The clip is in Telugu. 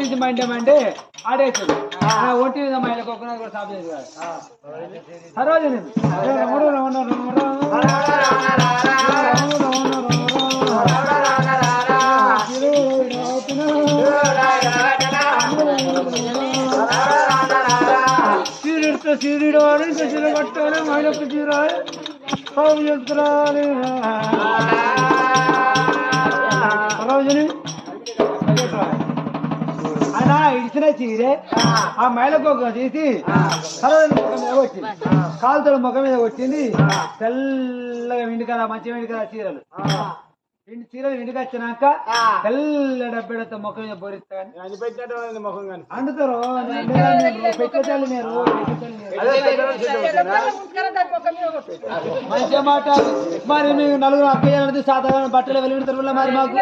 నుంచి మంటే ఆడేసాడు ఒంటి మీద మైలకు ఒక్కనాడు కూడా సాపు చేసేవాడు సరోజని సీరియడ్ వాడు చీర కట్టాలి మైలకు చీరాలి సాగు చేస్తున్నాలి సరోజని ఆయన ఇడిచిన చీరే ఆ మైలకు ఒక తీసి సరోజని ముఖం మీద వచ్చింది కాలుతో ముఖం మీద వచ్చింది తెల్లగా వెండికల మంచి వెండికల చీరలు చీరలు ఇంటికి వచ్చినాక తెల్ల డబ్బెడతో ముఖం మీద బోరిస్తాను ముఖం కానీ అండుతారు పెట్టేటాళ్ళు మీరు మంచిగా మాట మరి మీకు నలుగురు అక్కయ్య సాధారణ బట్టలు వెలిగిన మరి మాకు